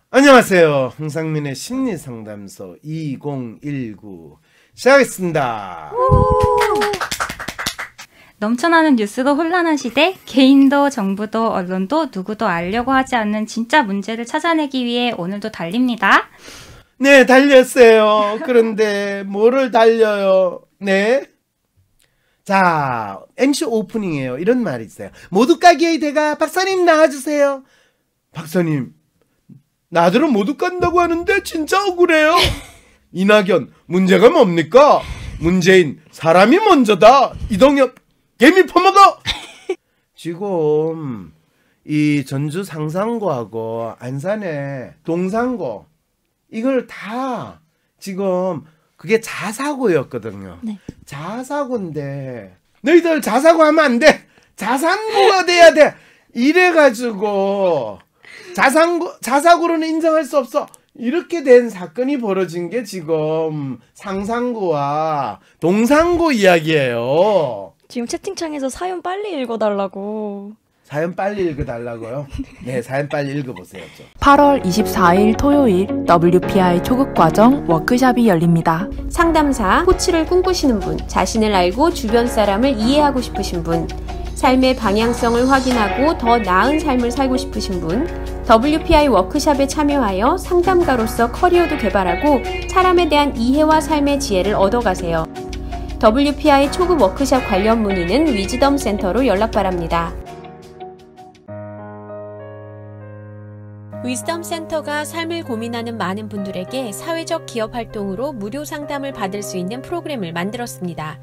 안녕하세요. 홍상민의 심리상담소 2019 시작하겠습니다. 넘쳐나는 뉴스도 혼란한 시대, 개인도 정부도 언론도 누구도 알려고 하지 않는 진짜 문제를 찾아내기 위해 오늘도 달립니다. 네, 달렸어요. 그런데 뭐를 달려요? 네. 자, MC 오프닝이에요. 이런 말이 있어요. 모두 까기의 대가 박사님 나와주세요. 박사님, 나들은 모두 깐다고 하는데 진짜 억울해요. 이낙연, 문제가 뭡니까? 문재인, 사람이 먼저다. 이동엽, 개미 퍼먹어. 지금 이 전주 상산고하고 안산의 동산고 이걸 다 지금 그게 자사고였거든요. 네. 자사고인데 너희들 자사고 하면 안 돼. 자산고가 돼야 돼. 이래가지고 자사고로는 인정할 수 없어. 이렇게 된 사건이 벌어진 게 지금 상산고와 동산고 이야기예요. 지금 채팅창에서 사연 빨리 읽어달라고. 사연 빨리 읽어달라고요? 네, 사연 빨리 읽어보세요. 8월 24일 토요일 WPI 초급과정 워크숍이 열립니다. 상담사, 코치를 꿈꾸시는 분, 자신을 알고 주변 사람을 이해하고 싶으신 분, 삶의 방향성을 확인하고 더 나은 삶을 살고 싶으신 분, WPI 워크숍에 참여하여 상담가로서 커리어도 개발하고 사람에 대한 이해와 삶의 지혜를 얻어가세요. WPI 초급 워크숍 관련 문의는 위즈덤 센터로 연락 바랍니다. 위즈덤 센터가 삶을 고민하는 많은 분들에게 사회적 기업 활동으로 무료 상담을 받을 수 있는 프로그램을 만들었습니다.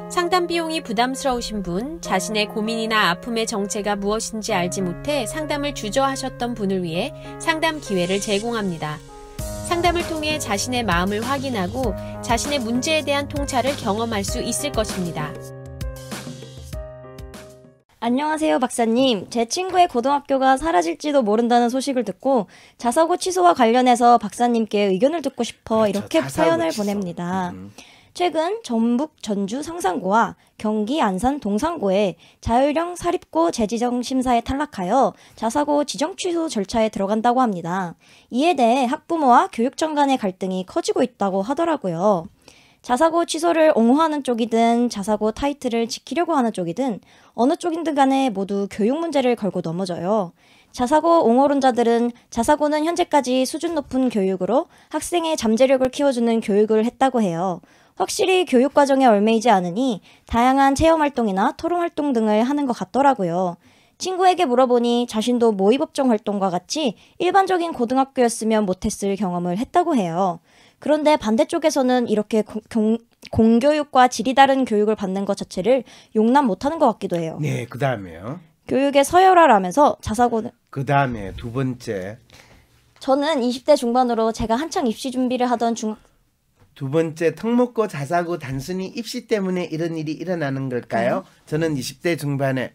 상담 비용이 부담스러우신 분, 자신의 고민이나 아픔의 정체가 무엇인지 알지 못해 상담을 주저하셨던 분을 위해 상담 기회를 제공합니다. 상담을 통해 자신의 마음을 확인하고 자신의 문제에 대한 통찰을 경험할 수 있을 것입니다. 안녕하세요, 박사님. 제 친구의 고등학교가 사라질지도 모른다는 소식을 듣고 자사고 취소와 관련해서 박사님께 의견을 듣고 싶어 이렇게 사연을 보냅니다. 최근 전북 전주 상산고와 경기 안산 동산고에 자율형 사립고 재지정 심사에 탈락하여 자사고 지정 취소 절차에 들어간다고 합니다. 이에 대해 학부모와 교육청 간의 갈등이 커지고 있다고 하더라고요. 자사고 취소를 옹호하는 쪽이든 자사고 타이틀을 지키려고 하는 쪽이든 어느 쪽이든 간에 모두 교육 문제를 걸고 넘어져요. 자사고 옹호론자들은 자사고는 현재까지 수준 높은 교육으로 학생의 잠재력을 키워주는 교육을 했다고 해요. 확실히 교육과정에 얽매이지 않으니 다양한 체험활동이나 토론활동 등을 하는 것 같더라고요. 친구에게 물어보니 자신도 모의법정 활동과 같이 일반적인 고등학교였으면 못했을 경험을 했다고 해요. 그런데 반대쪽에서는 이렇게 공교육과 질이 다른 교육을 받는 것 자체를 용납 못하는 것 같기도 해요. 네, 그 다음에요. 교육의 서열화라면서 자사고는 그 다음에 두 번째. 저는 20대 중반으로 제가 한창 입시 준비를 하던 두 번째, 턱먹고 자사고 단순히 입시 때문에 이런 일이 일어나는 걸까요? 저는 20대 중반에.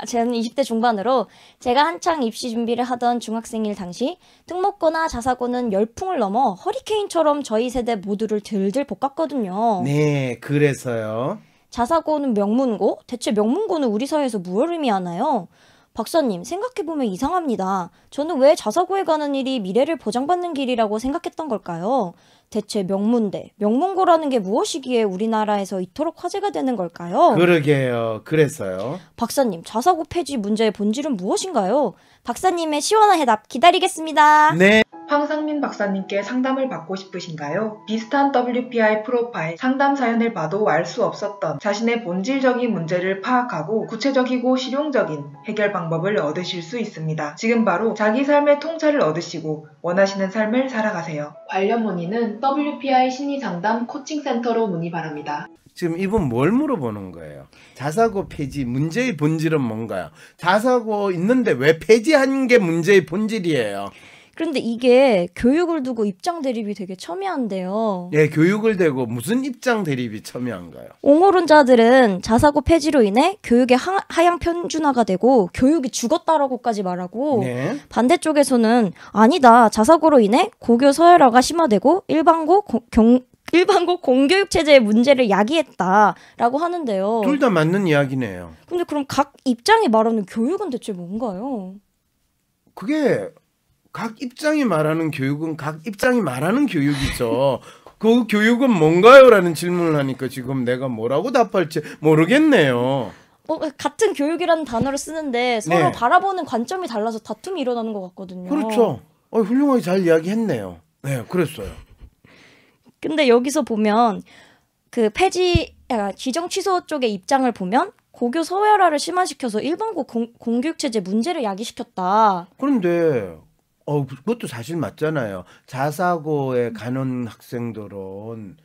저는 20대 중반으로 제가 한창 입시 준비를 하던 중학생일 당시 특목고나 자사고는 열풍을 넘어 허리케인처럼 저희 세대 모두를 들들 볶았거든요. 네, 그래서요. 자사고는 명문고? 대체 명문고는 우리 사회에서 무엇을 의미하나요? 박사님, 생각해보면 이상합니다. 저는 왜 자사고에 가는 일이 미래를 보장받는 길이라고 생각했던 걸까요? 대체 명문대, 명문고라는 게 무엇이기에 우리나라에서 이토록 화제가 되는 걸까요? 그러게요. 그래서요. 박사님, 자사고 폐지 문제의 본질은 무엇인가요? 박사님의 시원한 해답 기다리겠습니다. 네. 황상민 박사님께 상담을 받고 싶으신가요? 비슷한 WPI 프로파일, 상담 사연을 봐도 알 수 없었던 자신의 본질적인 문제를 파악하고 구체적이고 실용적인 해결 방법을 얻으실 수 있습니다. 지금 바로 자기 삶의 통찰을 얻으시고 원하시는 삶을 살아가세요. 관련 문의는 WPI 심리상담 코칭센터로 문의 바랍니다. 지금 이분 뭘 물어보는 거예요? 자사고 폐지 문제의 본질은 뭔가요? 자사고 있는데 왜 폐지한 게 문제의 본질이에요? 그런데 이게 교육을 두고 입장 대립이 되게 첨예한데요. 네, 교육을 대고 무슨 입장 대립이 첨예한가요? 옹호론자들은 자사고 폐지로 인해 교육의 하향 편준화가 되고 교육이 죽었다라고까지 말하고 네. 반대쪽에서는 아니다. 자사고로 인해 고교 서열화가 심화되고 일반고 공교육 체제의 문제를 야기했다라고 하는데요. 둘 다 맞는 이야기네요. 근데 그럼 각 입장이 말하는 교육은 대체 뭔가요? 그게 각 입장이 말하는 교육은 각 입장이 말하는 교육이죠. 그 교육은 뭔가요? 라는 질문을 하니까 지금 내가 뭐라고 답할지 모르겠네요. 같은 교육이라는 단어를 쓰는데 서로 바라보는 관점이 달라서 다툼이 일어나는 것 같거든요. 그렇죠. 훌륭하게 잘 이야기했네요. 네, 그랬어요. 근데 여기서 보면 그 지정 취소 쪽의 입장을 보면 고교 서열화를 심화시켜서 일반고 공교육 체제 문제를 야기시켰다. 그런데 그것도 사실 맞잖아요. 자사고에 가는 학생들은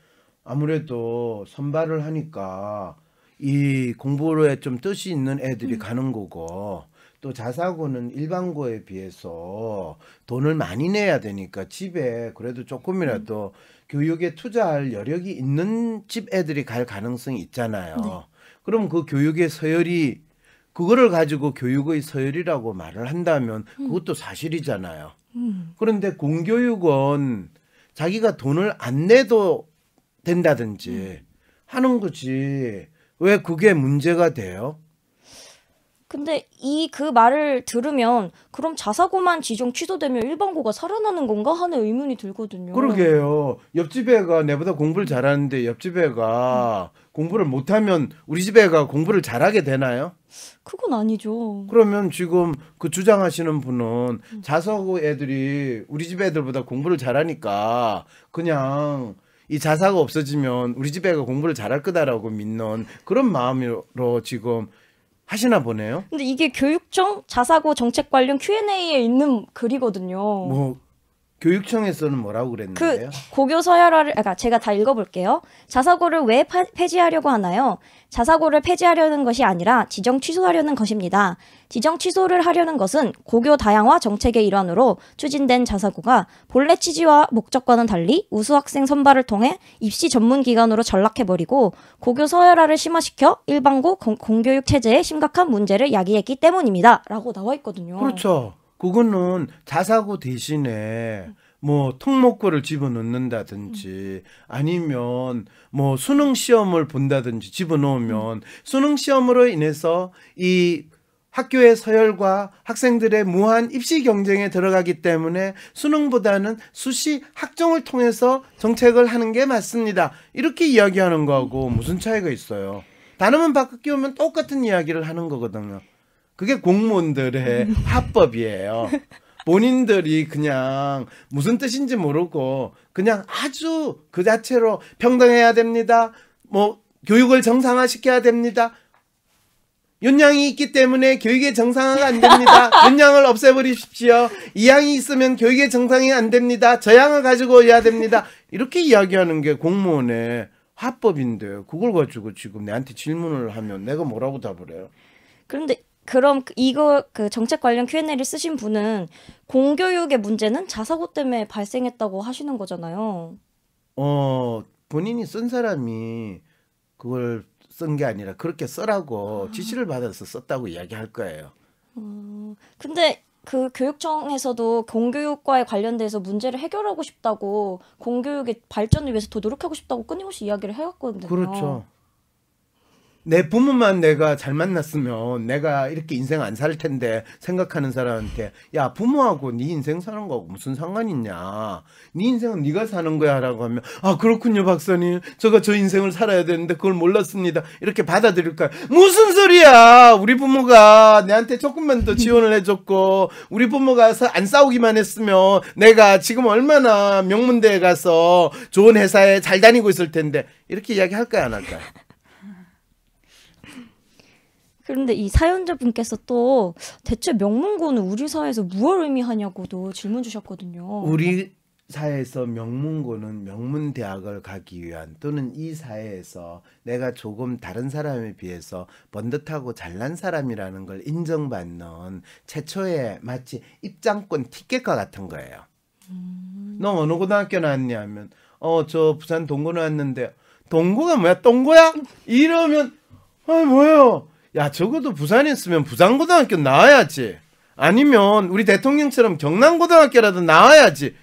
아무래도 선발을 하니까 이 공부에 좀 뜻이 있는 애들이 가는 거고, 또 자사고는 일반고에 비해서 돈을 많이 내야 되니까 집에 그래도 조금이라도 교육에 투자할 여력이 있는 집 애들이 갈 가능성이 있잖아요. 네. 그럼 그 교육의 서열이, 그거를 가지고 교육의 서열이라고 말을 한다면 그것도 사실이잖아요. 그런데 공교육은 자기가 돈을 안 내도 된다든지 하는 거지. 왜 그게 문제가 돼요? 근데 그 말을 들으면 그럼 자사고만 지정 취소되면 일반고가 살아나는 건가 하는 의문이 들거든요. 그러게요. 옆집 애가 내보다 공부를 잘하는데 옆집 애가 공부를 못하면 우리 집 애가 공부를 잘하게 되나요? 그건 아니죠. 그러면 지금 그 주장하시는 분은 자사고 애들이 우리 집 애들보다 공부를 잘하니까 그냥 이 자사가 없어지면 우리 집 애가 공부를 잘할 거다라고 믿는 그런 마음으로 지금 하시나 보네요. 근데 이게 교육청 자사고 정책 관련 Q&A에 있는 글이거든요. 뭐 교육청에서는 뭐라고 그랬는데요? 고교 서열화를, 제가 다 읽어볼게요. 자사고를 왜 폐지하려고 하나요? 자사고를 폐지하려는 것이 아니라 지정 취소하려는 것입니다. 지정 취소를 하려는 것은 고교 다양화 정책의 일환으로 추진된 자사고가 본래 취지와 목적과는 달리 우수 학생 선발을 통해 입시 전문 기관으로 전락해버리고 고교 서열화를 심화시켜 일반고 공교육 체제에 심각한 문제를 야기했기 때문입니다. 라고 나와 있거든요. 그렇죠. 그거는 자사고 대신에 뭐 특목고를 집어넣는다든지 아니면 뭐 수능 시험을 본다든지 집어넣으면 수능 시험으로 인해서 이 학교의 서열과 학생들의 무한 입시 경쟁에 들어가기 때문에 수능보다는 수시 학종을 통해서 정책을 하는 게 맞습니다. 이렇게 이야기하는 거하고 무슨 차이가 있어요? 단어만 바뀌면 똑같은 이야기를 하는 거거든요. 그게 공무원들의 합법이에요. 본인들이 그냥 무슨 뜻인지 모르고 그냥 아주 그 자체로 평등해야 됩니다. 뭐 교육을 정상화시켜야 됩니다. 윤양이 있기 때문에 교육의 정상화가 안 됩니다. 윤양을 없애버리십시오. 이 양이 있으면 교육의 정상이 안 됩니다. 저 양을 가지고 해야 됩니다. 이렇게 이야기하는 게 공무원의 합법인데 그걸 가지고 지금 내한테 질문을 하면 내가 뭐라고 답을 해요? 그런데 그럼 이거 그 정책 관련 Q&A를 쓰신 분은 공교육의 문제는 자사고 때문에 발생했다고 하시는 거잖아요. 본인이 쓴 사람이 그걸 쓴 게 아니라 그렇게 써라고 지시를 받아서 썼다고 이야기할 거예요. 근데 그 교육청에서도 공교육과에 관련돼서 문제를 해결하고 싶다고 공교육의 발전을 위해서 더 노력하고 싶다고 끊임없이 이야기를 해왔거든요. 그렇죠. 내 부모만 내가 잘 만났으면 내가 이렇게 인생 안 살 텐데 생각하는 사람한테 야 부모하고 네 인생 사는 거하고 무슨 상관 있냐. 네 인생은 네가 사는 거야 라고 하면 아 그렇군요 박사님. 제가 저 인생을 살아야 되는데 그걸 몰랐습니다. 이렇게 받아들일까요? 무슨 소리야. 우리 부모가 내한테 조금만 더 지원을 해줬고 우리 부모가 안 싸우기만 했으면 내가 지금 얼마나 명문대에 가서 좋은 회사에 잘 다니고 있을 텐데 이렇게 이야기할까요 안 할까요? 그런데 이 사연자분께서 또 대체 명문고는 우리 사회에서 무엇을 의미하냐고도 질문 주셨거든요. 우리 사회에서 명문고는 명문대학을 가기 위한 또는 이 사회에서 내가 조금 다른 사람에 비해서 번듯하고 잘난 사람이라는 걸 인정받는 최초의 마치 입장권 티켓과 같은 거예요. 너 어느 고등학교 나왔냐 하면 저 부산 동고 나왔는데 동고가 뭐야 똥고야? 이러면 뭐예요? 야 적어도 부산에 있으면 부산고등학교 나와야지. 아니면 우리 대통령처럼 경남고등학교라도 나와야지.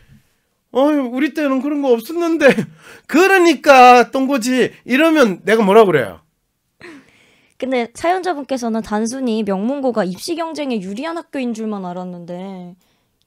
우리 때는 그런 거 없었는데 그러니까 똥고지. 이러면 내가 뭐라 그래요? 근데 사연자분께서는 단순히 명문고가 입시 경쟁에 유리한 학교인 줄만 알았는데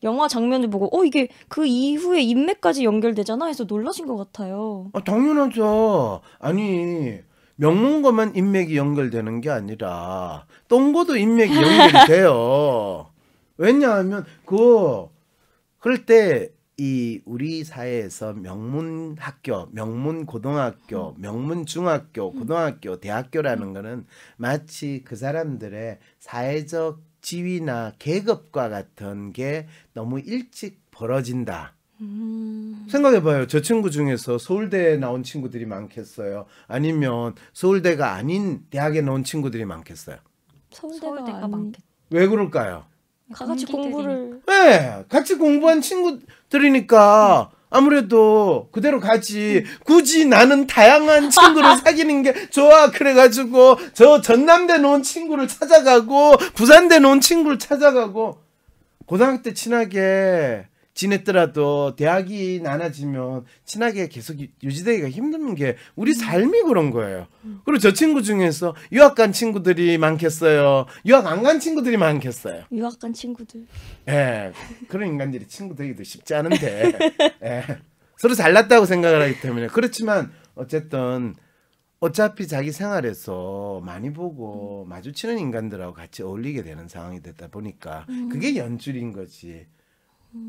영화 장면을 보고 이게 그 이후에 인맥까지 연결되잖아 해서 놀라신 것 같아요. 당연하죠. 아니 명문고만 인맥이 연결되는 게 아니라 똥고도 인맥이 연결이 돼요. 왜냐하면 그럴 때 이 우리 사회에서 명문 학교, 명문 고등학교, 명문 중학교, 고등학교, 대학교라는 거는 마치 그 사람들의 사회적 지위나 계급과 같은 게 너무 일찍 벌어진다. 생각해봐요. 저 친구 중에서 서울대에 나온 친구들이 많겠어요? 아니면 서울대가 아닌 대학에 나온 친구들이 많겠어요? 서울대가 많겠. 왜 그럴까요? 같이 공부를. 네, 같이 공부한 친구들이니까 아무래도 그대로 가지. 굳이 나는 다양한 친구를 사귀는 게 좋아. 그래가지고 저 전남대 놓은 친구를 찾아가고 부산대 놓은 친구를 찾아가고 고등학교 때 친하게 지냈더라도 대학이 나눠지면 친하게 계속 유지되기가 힘든 게 우리 삶이 그런 거예요. 그리고 저 친구 중에서 유학 간 친구들이 많겠어요? 유학 안 간 친구들이 많겠어요? 유학 간 친구들. 예, 그런 인간들이 친구 되기도 쉽지 않은데 예, 서로 잘났다고 생각을 하기 때문에. 그렇지만 어쨌든 어차피 자기 생활에서 많이 보고 마주치는 인간들하고 같이 어울리게 되는 상황이 됐다 보니까 그게 연줄인 거지.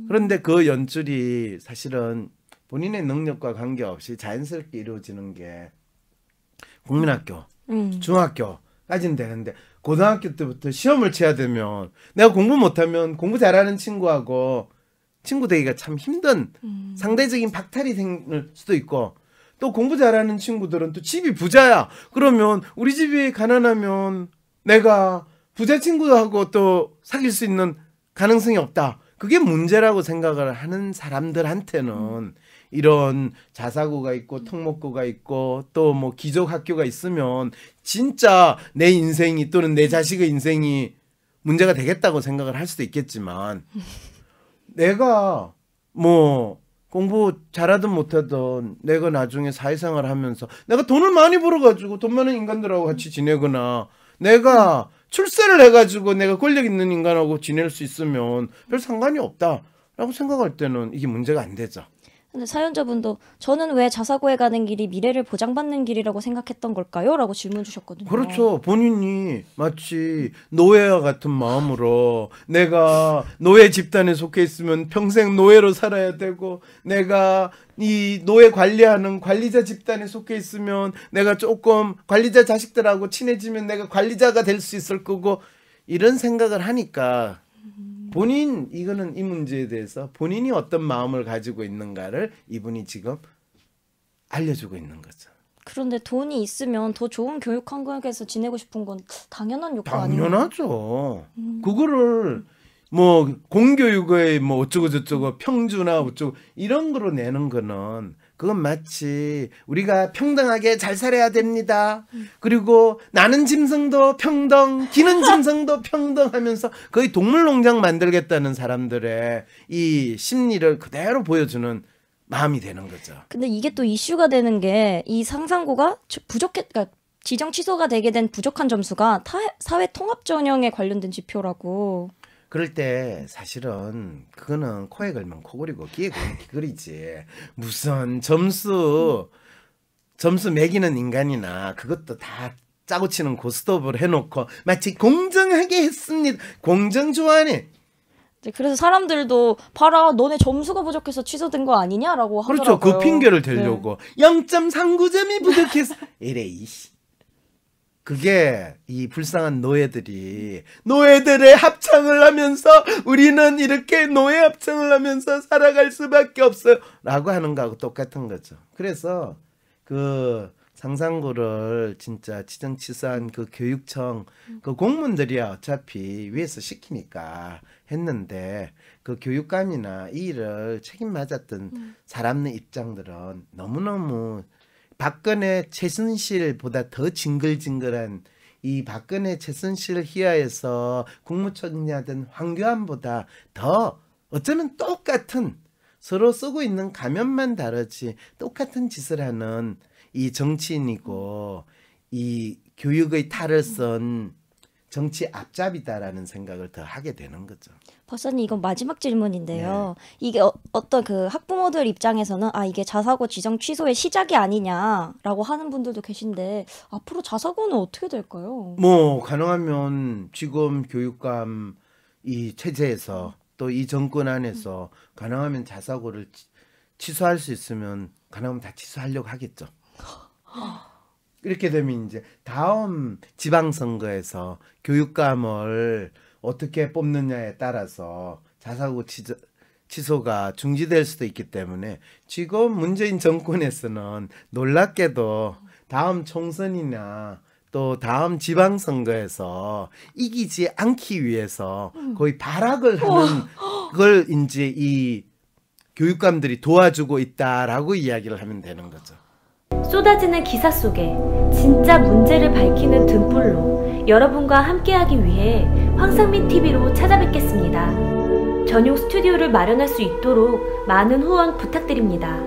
그런데 그 연줄이 사실은 본인의 능력과 관계없이 자연스럽게 이루어지는 게 국민학교, 중학교까지는 되는데 고등학교 때부터 시험을 쳐야 되면 내가 공부 못하면 공부 잘하는 친구하고 친구 되기가 참 힘든 상대적인 박탈이 생길 수도 있고, 또 공부 잘하는 친구들은 또 집이 부자야. 그러면 우리 집이 가난하면 내가 부자 친구하고 또 사귈 수 있는 가능성이 없다. 그게 문제라고 생각을 하는 사람들한테는 이런 자사고가 있고 특목고가 있고 또 뭐 기족 학교가 있으면 진짜 내 인생이 또는 내 자식의 인생이 문제가 되겠다고 생각을 할 수도 있겠지만, 내가 뭐 공부 잘하든 못하든 내가 나중에 사회생활 하면서 내가 돈을 많이 벌어가지고 돈 많은 인간들하고 같이 지내거나 내가 출세를 해가지고 내가 권력 있는 인간하고 지낼 수 있으면 별 상관이 없다라고 생각할 때는 이게 문제가 안 되죠. 근데 사연자분도 저는 왜 자사고에 가는 길이 미래를 보장받는 길이라고 생각했던 걸까요? 라고 질문 주셨거든요. 그렇죠. 본인이 마치 노예와 같은 마음으로 내가 노예 집단에 속해 있으면 평생 노예로 살아야 되고, 내가 이 노예 관리하는 관리자 집단에 속해 있으면 내가 조금 관리자 자식들하고 친해지면 내가 관리자가 될 수 있을 거고, 이런 생각을 하니까 이거는 이 문제에 대해서 본인이 어떤 마음을 가지고 있는가를 이분이 지금 알려주고 있는 거죠. 그런데 돈이 있으면 더 좋은 교육 환경에서 지내고 싶은 건 당연한 욕구 아니에요? 당연하죠. 그거를 뭐 공교육의 뭐 어쩌고 저쩌고 평주나 어쩌고 이런 거로 내는 거는 그건 마치 우리가 평등하게 잘 살아야 됩니다. 그리고 나는 짐승도 평등, 기는 짐승도 평등하면서 거의 동물농장 만들겠다는 사람들의 이 심리를 그대로 보여주는 마음이 되는 거죠. 근데 이게 또 이슈가 되는 게 이 상상고가 그러니까 지정 취소가 되게 된 부족한 점수가 사회 통합 전형에 관련된 지표라고. 그럴 때 사실은 그거는 코에 걸면 코골이고 귀에 걸면 귀걸이지. 무슨 점수 매기는 인간이나 그것도 다 짜고 치는 고스톱을 해놓고 마치 공정하게 했습니다. 공정 좋아하네. 그래서 사람들도 봐라 너네 점수가 부족해서 취소된 거 아니냐라고 하더라고요. 그렇죠. 그 핑계를 대려고. 네. 0.39점이 부족해서 이래 이씨. 그게 이 불쌍한 노예들의 합창을 하면서 우리는 이렇게 노예 합창을 하면서 살아갈 수밖에 없어요 라고 하는 거하고 똑같은 거죠. 그래서 그 상상고를 진짜 지정치사한 그 교육청 그 공무원들이야 어차피 위에서 시키니까 했는데, 그 교육감이나 이 일을 책임맞았던 사람의 입장들은 너무너무 박근혜 최순실보다 더 징글징글한 이 박근혜 최순실 희야에서 국무총리하던 황교안보다 더 어쩌면 똑같은, 서로 쓰고 있는 가면만 다르지 똑같은 짓을 하는 이 정치인이고 이 교육의 탈을 쓴 정치 앞잡이다라는 생각을 더 하게 되는 거죠. 박사님, 이건 마지막 질문인데요. 이게 어떤 그 학부모들 입장에서는 이게 자사고 지정 취소의 시작이 아니냐라고 하는 분들도 계신데 앞으로 자사고는 어떻게 될까요? 뭐 가능하면 지금 교육감 이 체제에서 또 이 정권 안에서 가능하면 자사고를 취소할 수 있으면 가능하면 다 취소하려고 하겠죠. 이렇게 되면 이제 다음 지방선거에서 교육감을 어떻게 뽑느냐에 따라서 자사고 취소가 중지될 수도 있기 때문에 지금 문재인 정권에서는 놀랍게도 다음 총선이나 또 다음 지방선거에서 이기지 않기 위해서 거의 발악을 하는 걸 이제 이 교육감들이 도와주고 있다라고 이야기를 하면 되는 거죠. 쏟아지는 기사 속에 진짜 문제를 밝히는 등불로 여러분과 함께하기 위해 황상민 TV로 찾아뵙겠습니다. 전용 스튜디오를 마련할 수 있도록 많은 후원 부탁드립니다.